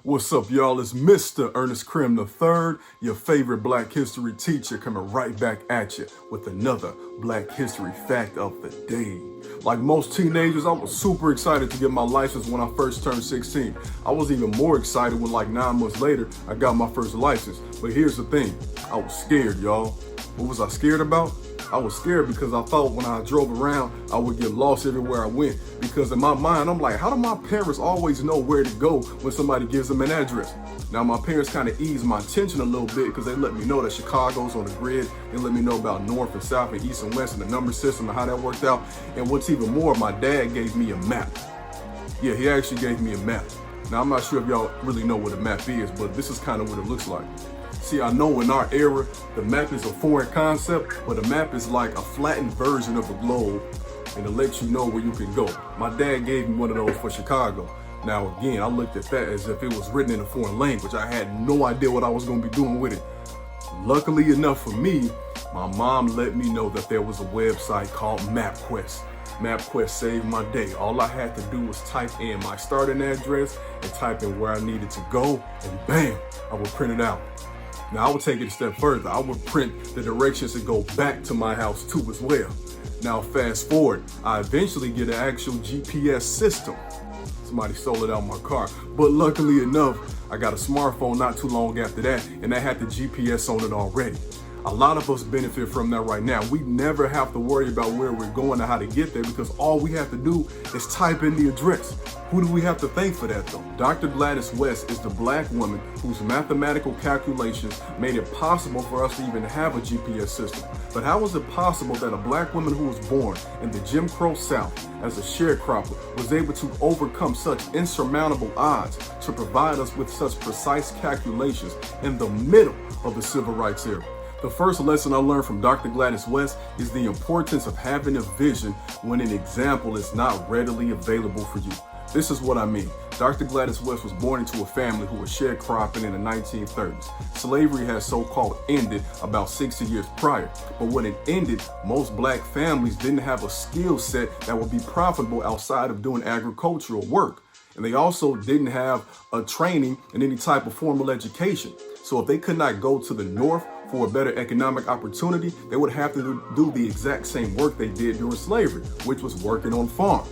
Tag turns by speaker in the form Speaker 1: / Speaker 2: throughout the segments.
Speaker 1: What's up, y'all? It's Mr. Ernest Krim III, your favorite Black History teacher, coming right back at you with another Black History fact of the day. Like most teenagers, I was super excited to get my license when I first turned 16. I was even more excited when like 9 months later, I got my first license. But here's the thing, I was scared, y'all. What was I scared about? I was scared because I thought when I drove around, I would get lost everywhere I went. Because in my mind, I'm like, how do my parents always know where to go when somebody gives them an address? Now, my parents kind of eased my attention a little bit because they let me know that Chicago's on the grid. They let me know about North and South and East and West and the number system and how that worked out. And what's even more, my dad gave me a map. Yeah, he actually gave me a map. Now, I'm not sure if y'all really know what a map is, but this is kind of what it looks like. See, I know in our era, the map is a foreign concept, but a map is like a flattened version of a globe, and it lets you know where you can go. My dad gave me one of those for Chicago. Now, again, I looked at that as if it was written in a foreign language. I had no idea what I was going to be doing with it. Luckily enough for me, my mom let me know that there was a website called MapQuest. MapQuest saved my day. All I had to do was type in my starting address and type in where I needed to go, and bam, I would print it out. Now, I would take it a step further. I would print the directions that go back to my house too as well. Now, fast forward, I eventually get an actual GPS system. Somebody stole it out of my car. But luckily enough, I got a smartphone not too long after that, and that had the GPS on it already. A lot of us benefit from that right now. We never have to worry about where we're going or how to get there because all we have to do is type in the address. Who do we have to thank for that though? Dr. GLADYS WEST is the Black woman whose mathematical calculations made it possible for us to even have a GPS system. But how was it possible that a Black woman who was born in the Jim Crow South as a sharecropper was able to overcome such insurmountable odds to provide us with such precise calculations in the middle of the Civil Rights era? The first lesson I learned from Dr. GLADYS WEST is the importance of having a vision when an example is not readily available for you. This is what I mean. Dr. GLADYS WEST was born into a family who was sharecropping in the 1930s. Slavery had so-called ended about 60 years prior. But when it ended, most Black families didn't have a skill set that would be profitable outside of doing agricultural work. And they also didn't have a training in any type of formal education. So if they could not go to the North for a better economic opportunity, they would have to do the exact same work they did during slavery, which was working on farms.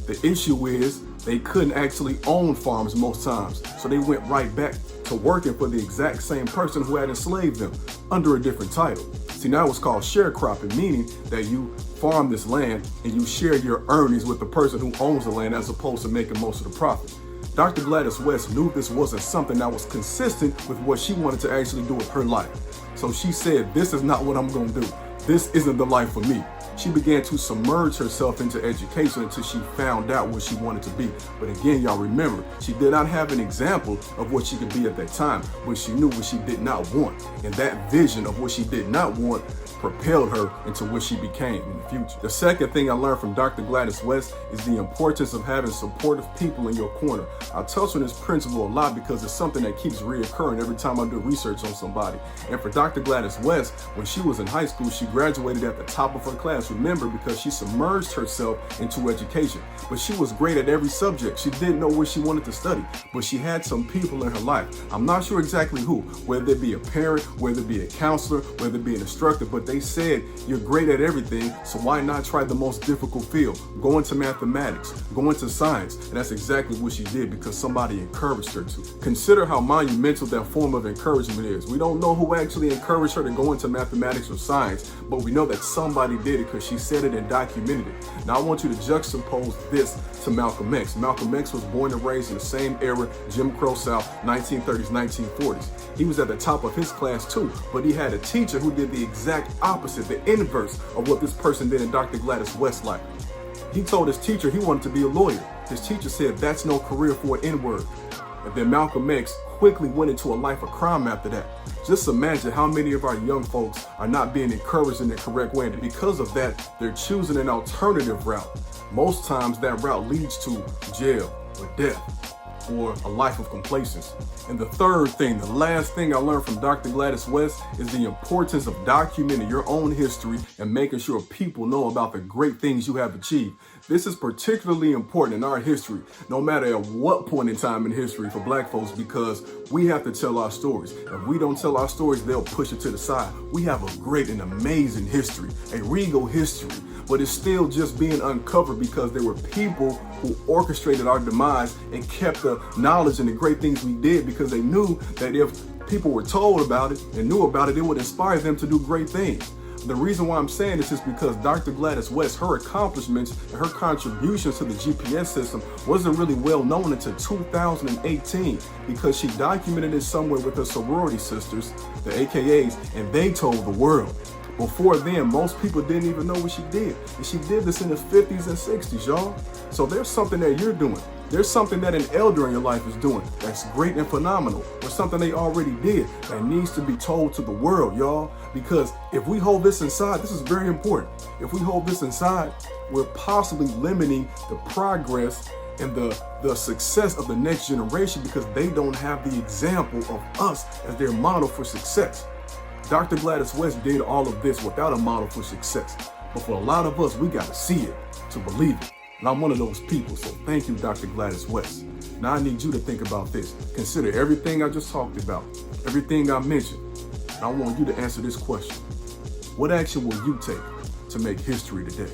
Speaker 1: The issue is they couldn't actually own farms most times, so they went right back to working for the exact same person who had enslaved them under a different title. See, now it's called sharecropping, meaning that you farm this land and you share your earnings with the person who owns the land as opposed to making most of the profit. Dr. GLADYS WEST knew this wasn't something that was consistent with what she wanted to actually do with her life. So she said, this is not what I'm going to do. This isn't the life for me. She began to submerge herself into education until she found out what she wanted to be. But again, y'all remember, she did not have an example of what she could be at that time, but she knew what she did not want. And that vision of what she did not want propelled her into what she became in the future. The second thing I learned from Dr. GLADYS WEST is the importance of having supportive people in your corner. I touch on this principle a lot because it's something that keeps reoccurring every time I do research on somebody. And for Dr. GLADYS WEST, when she was in high school, she graduated at the top of her class. Remember, because she submerged herself into education. But she was great at every subject. She didn't know what she wanted to study, but she had some people in her life. I'm not sure exactly who, whether it be a parent, whether it be a counselor, whether it be an instructor, but they said, you're great at everything, so why not try the most difficult field? Go into mathematics, go into science. And that's exactly what she did because somebody encouraged her to. Consider how monumental that form of encouragement is. We don't know who actually encouraged her to go into mathematics or science, but we know that somebody did it because she said it and documented it. Now I want you to juxtapose this to Malcolm X. Malcolm X was born and raised in the same era, Jim Crow South, 1930s, 1940s. He was at the top of his class too, but he had a teacher who did the exact opposite, the inverse of what this person did in Dr. GLADYS WEST's life. He told his teacher he wanted to be a lawyer. His teacher said, that's no career for an N-word. And then Malcolm X quickly went into a life of crime after that. Just imagine how many of our young folks are not being encouraged in the correct way. And because of that, they're choosing an alternative route. Most times that route leads to jail or death. or a life of complacency. And the third thing, the last thing I learned from Dr. GLADYS WEST is the importance of documenting your own history and making sure people know about the great things you have achieved. This is particularly important in our history, no matter at what point in time in history for Black folks, because we have to tell our stories. If we don't tell our stories, they'll push it to the side. We have a great and amazing history, a regal history, but it's still just being uncovered because there were people who orchestrated our demise and kept the knowledge and the great things we did, because they knew that if people were told about it and knew about it, it would inspire them to do great things. The reason why I'm saying this is because Dr. GLADYS WEST, her accomplishments and her contributions to the GPS system wasn't really well known until 2018, because she documented it somewhere with her sorority sisters, the AKAs, and they told the world. Before then, most people didn't even know what she did. And she did this in the 50s and 60s, y'all. So there's something that you're doing. There's something that an elder in your life is doing that's great and phenomenal, or something they already did that needs to be told to the world, y'all. Because if we hold this inside, this is very important. If we hold this inside, we're possibly limiting the progress and the success of the next generation, because they don't have the example of us as their model for success. Dr. GLADYS WEST did all of this without a model for success. But for a lot of us, we got to see it to believe it. And I'm one of those people, so thank you, Dr. GLADYS WEST. Now I need you to think about this. Consider everything I just talked about, everything I mentioned. And I want you to answer this question. What action will you take to make history today?